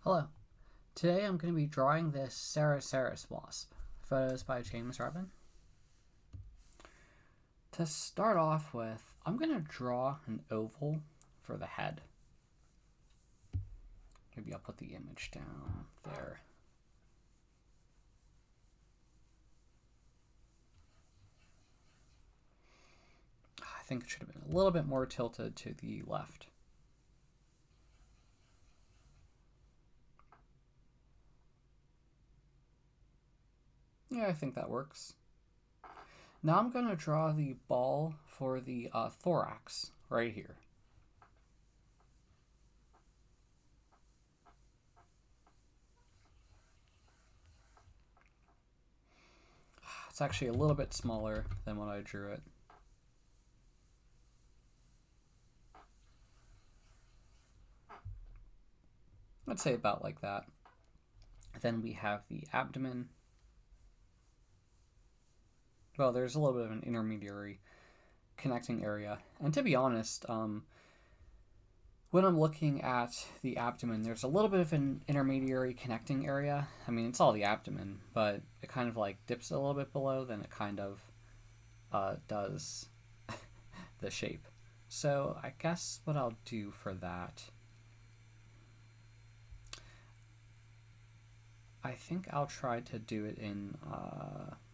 Hello. Today I'm going to be drawing this Cerceris wasp. Photos by James Reben. To start off with, I'm going to draw an oval for the head. Maybe I'll put the image down there. I think it should have been a little bit more tilted to the left. Yeah, I think that works. Now I'm going to draw the ball for the thorax right here. It's actually a little bit smaller than when I drew it. Let's say about like that. Then we have the abdomen. Well, there's a little bit of an intermediary connecting area. And to be honest, when I'm looking at the abdomen, there's a little bit of an intermediary connecting area. I mean, it's all the abdomen, but it kind of like dips a little bit below, then it kind of does the shape. So I guess what I'll do for that, I think I'll try to do it in,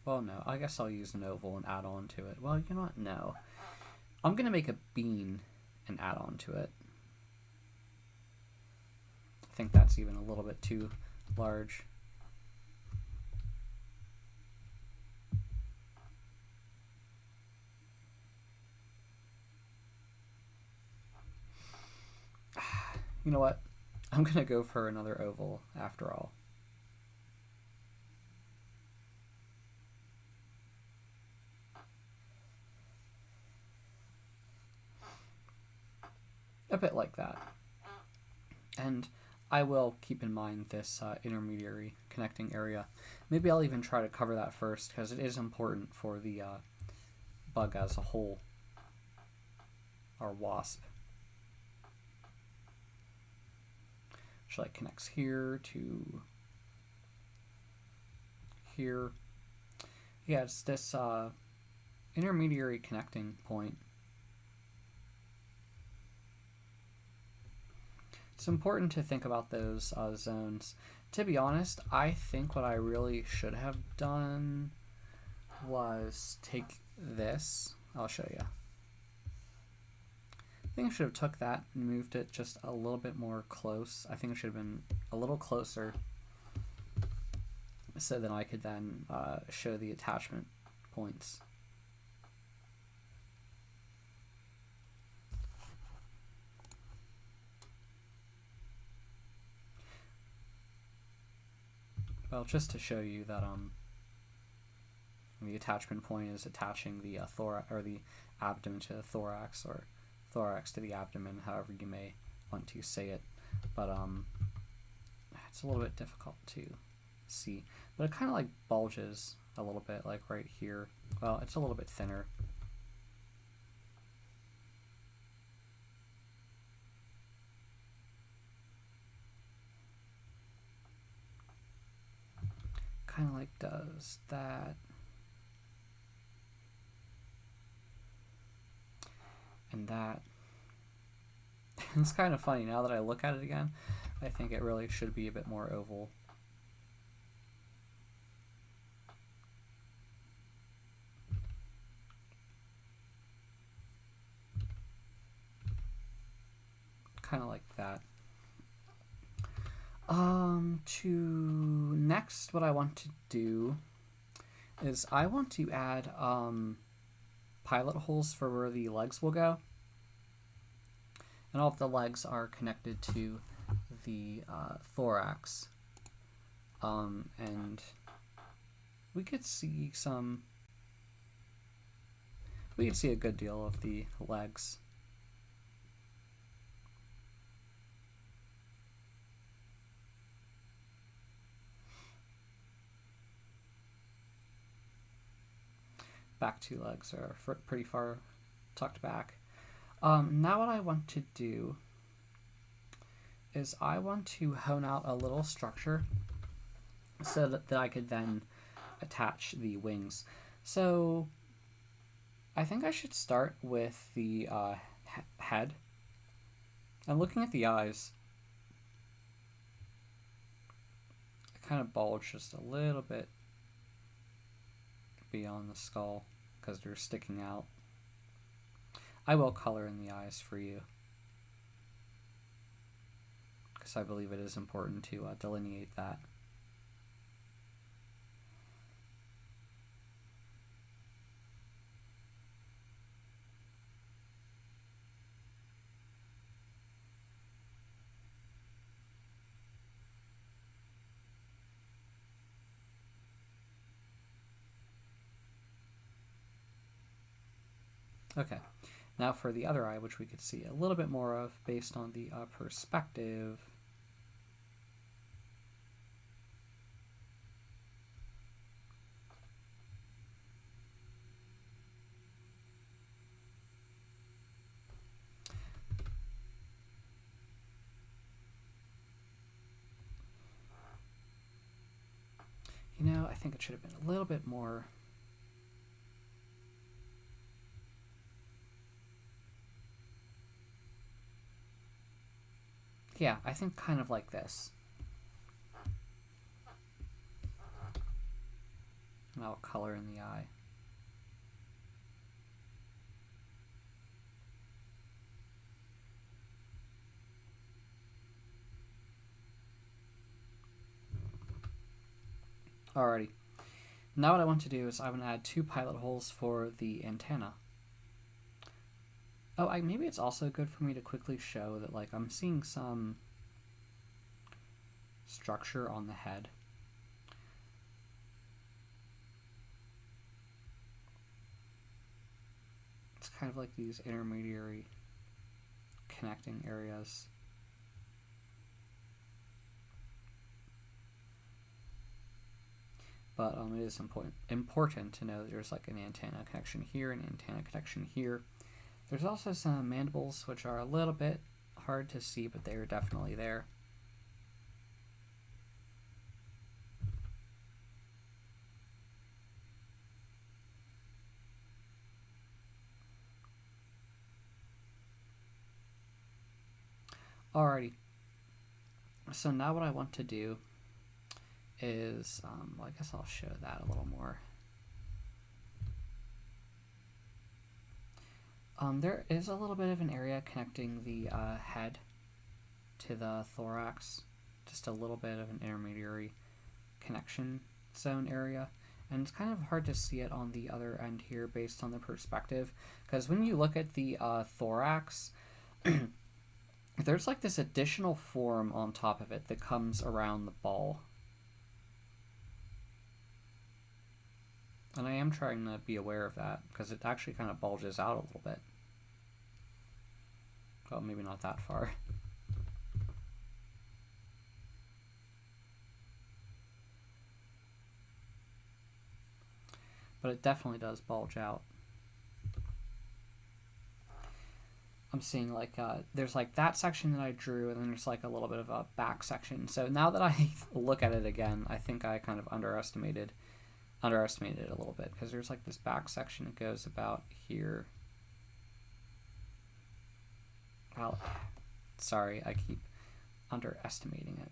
well, no, I guess I'll use an oval and add on to it. Well, you know what? No. I'm going to make a bean and add on to it. I think that's even a little bit too large. You know what? I'm going to go for another oval after all. A bit like that. And I will keep in mind this intermediary connecting area. Maybe I'll even try to cover that first because it is important for the bug as a whole, our wasp. Which like connects here to here. Yeah, it's this intermediary connecting point. It's important to think about those zones. To be honest, I think what I really should have done was take this. I'll show you. I think I should have took that and moved it just a little bit more close. I think it should have been a little closer so then I could then show the attachment points. Well, just to show you that the attachment point is attaching the thorax or the abdomen to the thorax, or thorax to the abdomen, however you may want to say it. But it's a little bit difficult to see. But it kind of like bulges a little bit, like right here. Well, it's a little bit thinner. Kind of like does that. And that. It's kind of funny now that I look at it again. I think it really should be a bit more oval. Kind of like that. To next, what I want to do is I want to add pilot holes for where the legs will go. And all of the legs are connected to the thorax. And we could see a good deal of the legs. Back two legs are pretty far tucked back. Now what I want to do is I want to hone out a little structure so that I could then attach the wings. So I think I should start with the head. I'm looking at the eyes. It kind of bulge just a little bit beyond the skull because they're sticking out. I will color in the eyes for you because I believe it is important to delineate that. Okay, now for the other eye, which we could see a little bit more of based on the perspective. You know, I think it should have been a little bit more. Yeah, I think kind of like this. And I'll color in the eye. Alrighty. Now what I want to do is I want to add 2 pilot holes for the antenna. Oh, maybe it's also good for me to quickly show that like I'm seeing some structure on the head. It's kind of like these intermediary connecting areas. But it is important to know that there's like an antenna connection here, an antenna connection here. There's also some mandibles, which are a little bit hard to see, but they are definitely there. Alrighty. So now what I want to do is, well, I guess I'll show that a little more. There is a little bit of an area connecting the head to the thorax, just a little bit of an intermediary connection zone area, and it's kind of hard to see it on the other end here based on the perspective, because when you look at the thorax, there's like this additional form on top of it that comes around the ball. And I am trying to be aware of that, because it actually kind of bulges out a little bit. Well, maybe not that far. But it definitely does bulge out. I'm seeing like, there's like that section that I drew, and then there's like a little bit of a back section. So now that I look at it again, I think I kind of underestimated it a little bit, because there's like this back section that goes about here. Well, sorry, I keep underestimating it.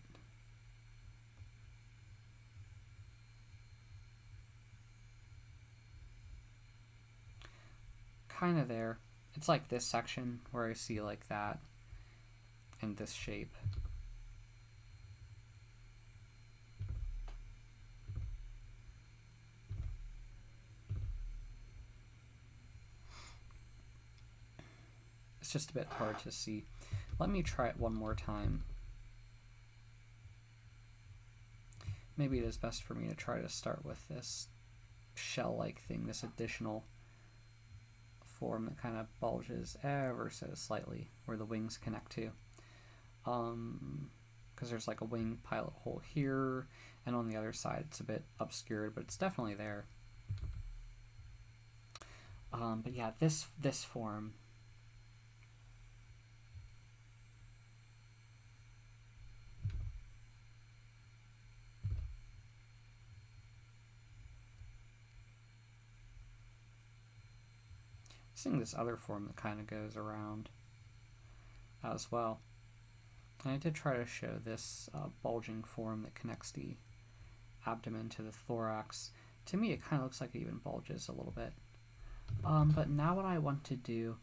Kind of there. It's like this section where I see like that in this shape. It's just a bit hard to see. Let me try it one more time. Maybe it is best for me to try to start with this shell-like thing, this additional form that kind of bulges ever so slightly where the wings connect to. Because there's like a wing pilot hole here, and on the other side it's a bit obscured, but it's definitely there. But yeah, this form seeing this other form that kind of goes around as well. And I did try to show this bulging form that connects the abdomen to the thorax. To me, it kind of looks like it even bulges a little bit. But now what I want to do,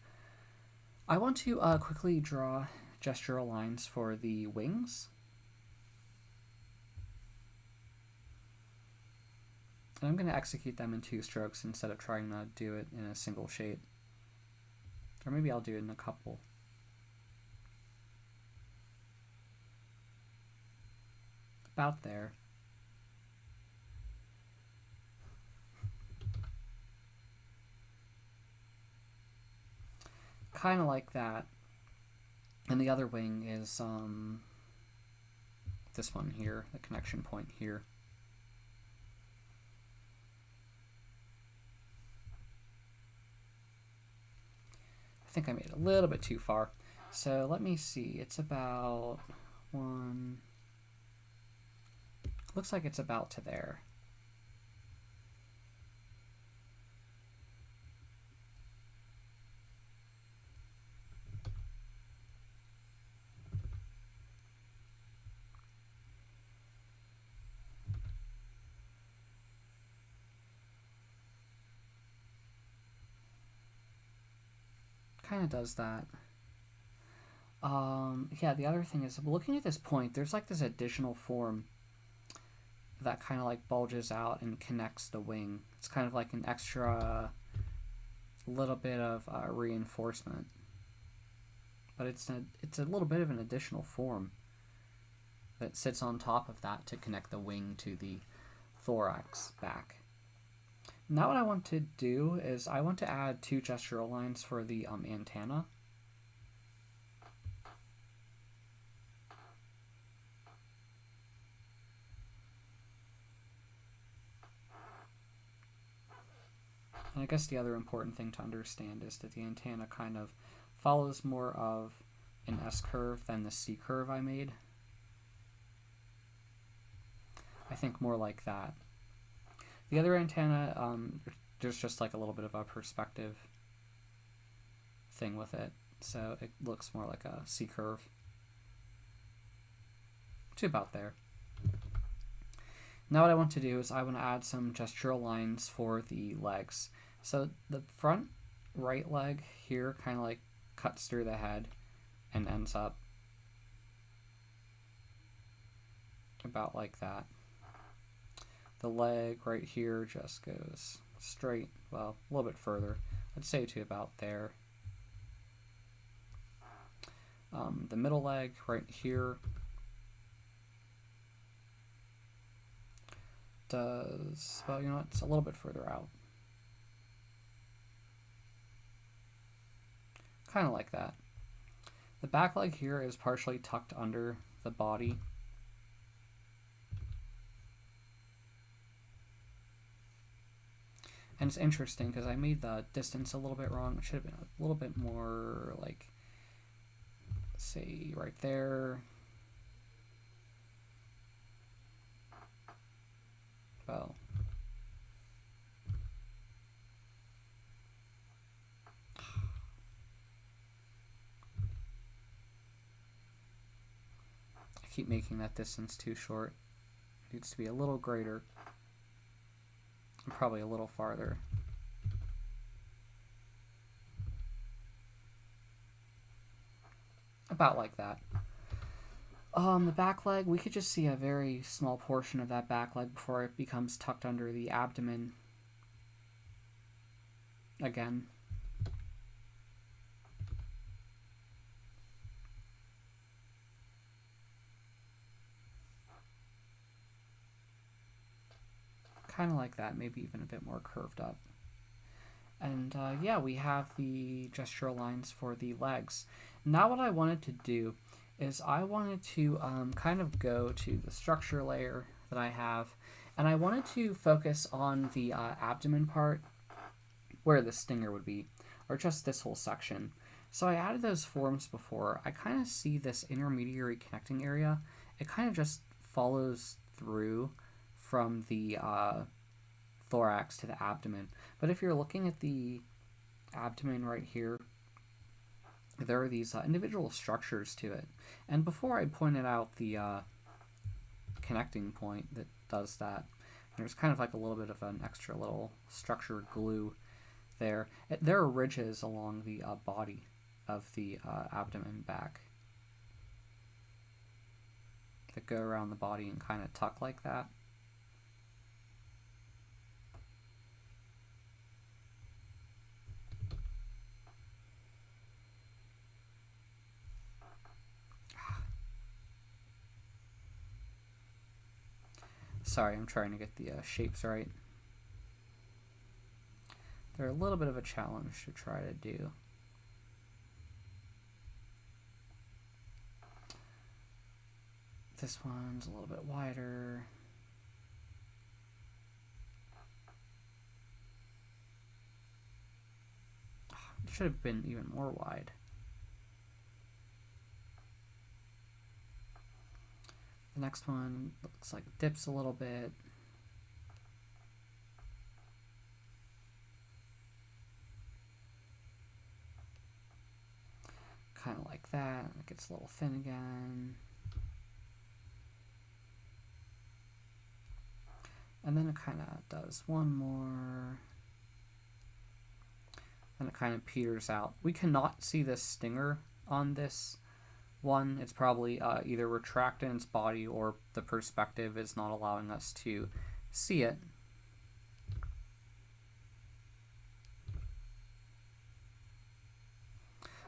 I want to quickly draw gestural lines for the wings. And I'm going to execute them in 2 strokes instead of trying to do it in a single shape. Or maybe I'll do it in a couple. About there. Kind of like that. And the other wing is this one here, the connection point here. I think I made it a little bit too far. So let me see, it's about looks like it's about to there. Kind of does that. Yeah, the other thing is, looking at this point, there's like this additional form that kind of like bulges out and connects the wing. It's kind of like an extra little bit of reinforcement, but it's a little bit of an additional form that sits on top of that to connect the wing to the thorax back. Now what I want to do is I want to add 2 gestural lines for the antenna. And I guess the other important thing to understand is that the antenna kind of follows more of an S-curve than the C-curve I made. I think more like that. The other antenna, there's just like a little bit of a perspective thing with it, so it looks more like a C-curve. To about there. Now what I want to do is I want to add some gestural lines for the legs. So the front right leg here kind of like cuts through the head and ends up about like that. The leg right here just goes straight, well, a little bit further. I'd say to about there. The middle leg right here does, well, you know what, it's a little bit further out. Kind of like that. The back leg here is partially tucked under the body. And it's interesting because I made the distance a little bit wrong. It should have been a little bit more like, say, right there. Well, I keep making that distance too short. It needs to be a little greater. And probably a little farther. About like that. The back leg, we could just see a very small portion of that back leg before it becomes tucked under the abdomen again. Kind of like that, maybe even a bit more curved up. And yeah, we have the gestural lines for the legs. Now what I wanted to do is I wanted to kind of go to the structure layer that I have, and I wanted to focus on the abdomen part where the stinger would be, or just this whole section. So I added those forms before. I kind of see this intermediary connecting area. It kind of just follows through from the thorax to the abdomen. But if you're looking at the abdomen right here, there are these individual structures to it. And before I pointed out the connecting point that does that, there's kind of like a little bit of an extra little structure glue there. There are ridges along the body of the abdomen back that go around the body and kind of tuck like that. Sorry, I'm trying to get the shapes right. They're a little bit of a challenge to try to do. This one's a little bit wider. It should have been even more wide. The next one looks like it dips a little bit. Kind of like that. It gets a little thin again. And then it kind of does one more. And it kind of peters out. We cannot see this stinger on this one. It's probably either retracted in its body or the perspective is not allowing us to see it.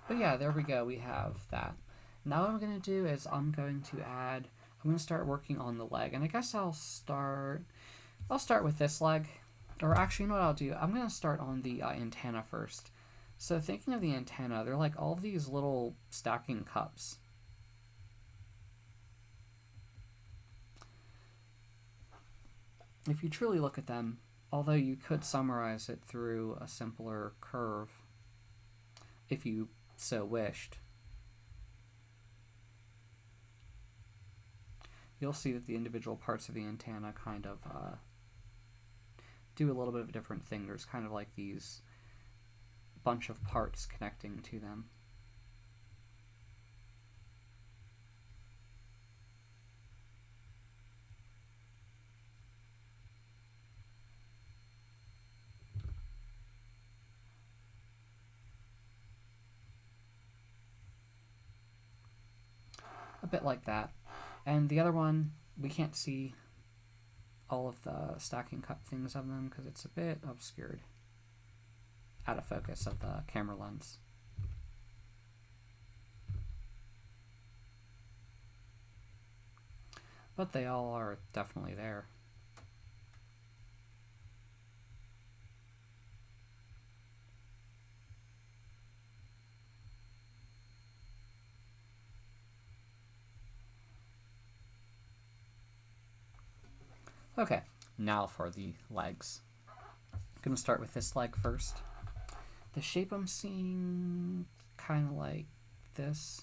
But yeah, there we go. We have that. Now what I'm going to do is I'm going to start working on the leg. And I guess I'll start with this leg. Or actually, you know what I'll do? I'm going to start on the antenna first. So thinking of the antenna, they're like all these little stacking cups. If you truly look at them, although you could summarize it through a simpler curve, if you so wished, you'll see that the individual parts of the antenna kind of do a little bit of a different thing. There's kind of like these bunch of parts connecting to them. A bit like that. And the other one, we can't see all of the stacking cup things of them because it's a bit obscured, out of focus of the camera lens. But they all are definitely there. Okay, now for the legs. I'm going to start with this leg first. The shape I'm seeing kind of like this.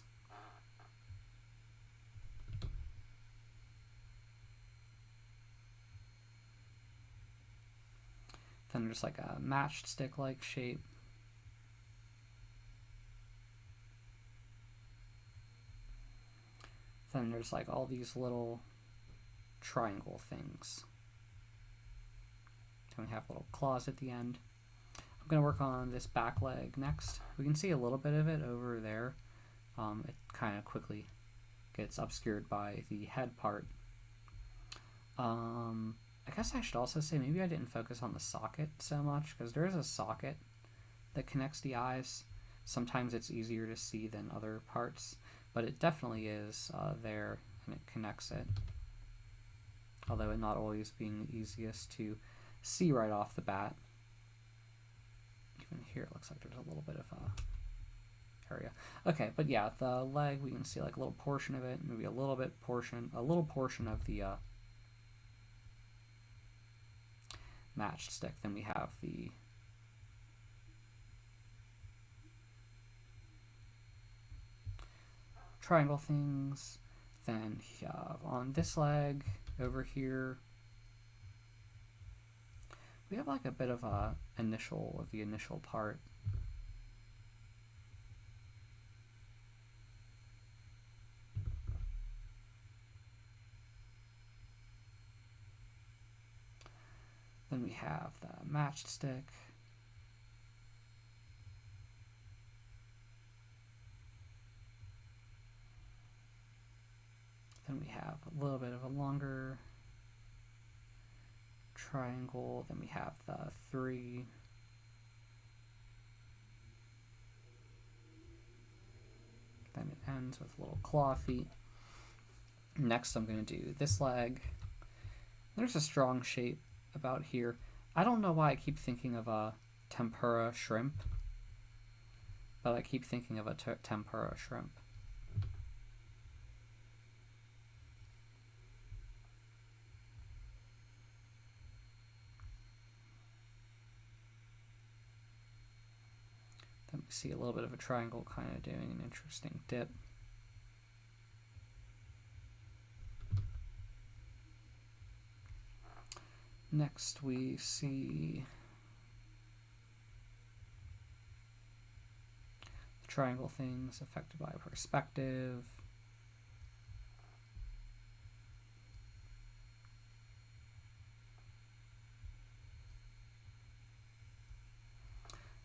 Then there's like a matched stick-like shape. Then there's like all these little triangle things. Then we have little claws at the end. I'm going to work on this back leg next. We can see a little bit of it over there. It kind of quickly gets obscured by the head part. I guess I should also say maybe I didn't focus on the socket so much, because there is a socket that connects the eyes. Sometimes it's easier to see than other parts, but it definitely is there, and it connects it. Although it not always being the easiest to see right off the bat. Even here it looks like there's a little bit of a area. Okay, but yeah, the leg, we can see like a little portion of it, maybe a little portion of the matched stick. Then we have the triangle things. Then on this leg over here, we have like a bit of a initial part. Then we have the matchstick. Then we have a little bit of a longer triangle. Then we have the 3. Then it ends with little claw feet. Next I'm going to do this leg. There's a strong shape about here. I don't know why I keep thinking of a tempura shrimp, but I keep thinking of a tempura shrimp. Then we see a little bit of a triangle kind of doing an interesting dip. Next we see the triangle things affected by perspective.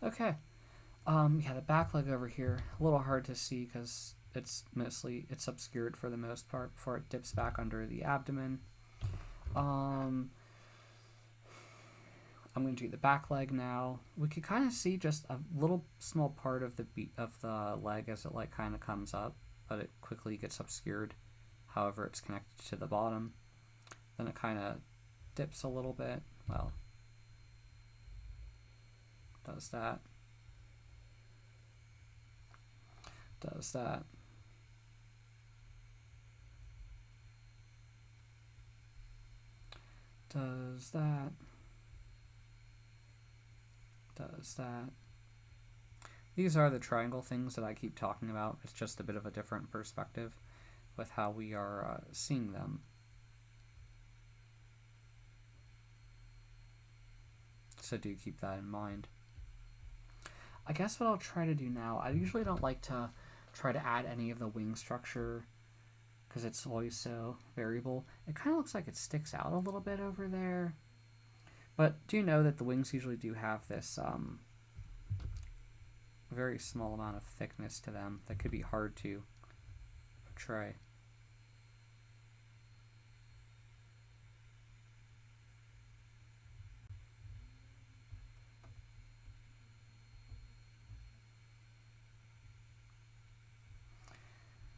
Okay. Yeah, the back leg over here, a little hard to see because it's obscured for the most part before it dips back under the abdomen. I'm going to do the back leg now. We could kind of see just a little small part of the leg as it like kind of comes up, but it quickly gets obscured. However, it's connected to the bottom. Then it kind of dips a little bit. Well, does that. Does that. Does that. Does that. These are the triangle things that I keep talking about. It's just a bit of a different perspective with how we are seeing them. So do keep that in mind. I guess what I'll try to do now, I usually don't like to try to add any of the wing structure because it's always so variable. It kind of looks like it sticks out a little bit over there. But do know that the wings usually do have this very small amount of thickness to them that could be hard to portray.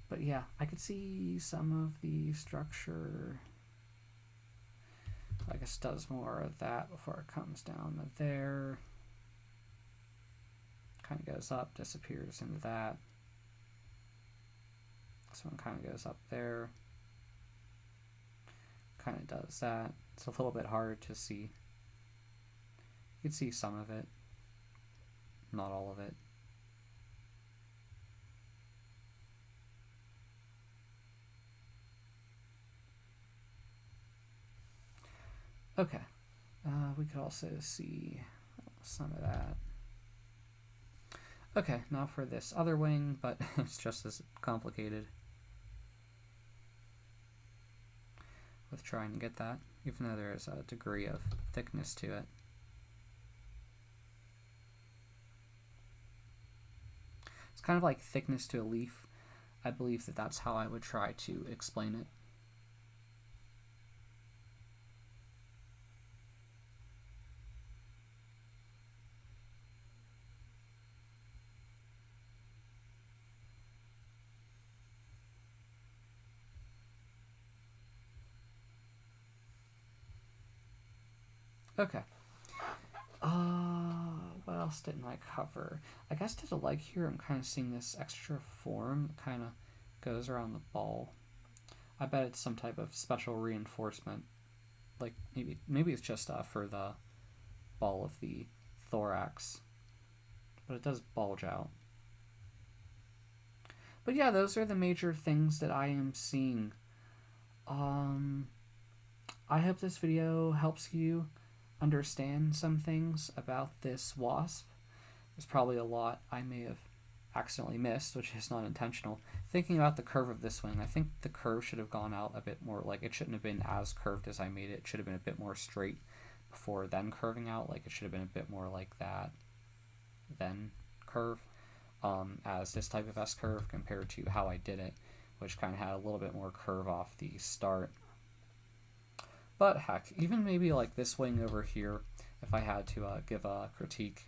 But yeah, I could see some of the structure. I guess does more of that before it comes down to there. Kind of goes up, disappears into that. This one kind of goes up there. Kind of does that. It's a little bit hard to see. You can see some of it, not all of it. Okay, we could also see some of that. Okay, now for this other wing, but it's just as complicated with trying to get that, even though there is a degree of thickness to it. It's kind of like thickness to a leaf. I believe that that's how I would try to explain it. Okay. What else didn't I cover? I guess to the leg here, I'm kind of seeing this extra form that kind of goes around the ball. I bet it's some type of special reinforcement. Like maybe it's just for the ball of the thorax. But it does bulge out. But yeah, those are the major things that I am seeing. I hope this video helps you understand some things about this wasp. There's probably a lot I may have accidentally missed, which is not intentional. Thinking about the curve of this wing, I think the curve should have gone out a bit more, like it shouldn't have been as curved as I made it. It should have been a bit more straight, before then curving out. Like, it should have been a bit more like that, then curve, as this type of S curve compared to how I did it, which kind of had a little bit more curve off the start. But heck, even maybe like this wing over here, if I had to give a critique,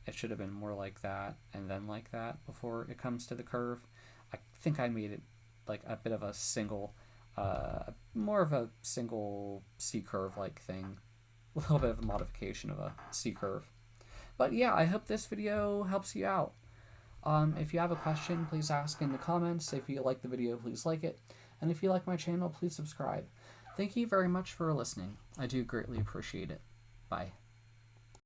it should have been more like that and then like that before it comes to the curve. I think I made it like a bit of a single, more of a single C-curve like thing, a little bit of a modification of a C-curve. But yeah, I hope this video helps you out. If you have a question, please ask in the comments. If you like the video, please like it. And if you like my channel, please subscribe. Thank you very much for listening. I do greatly appreciate it. Bye.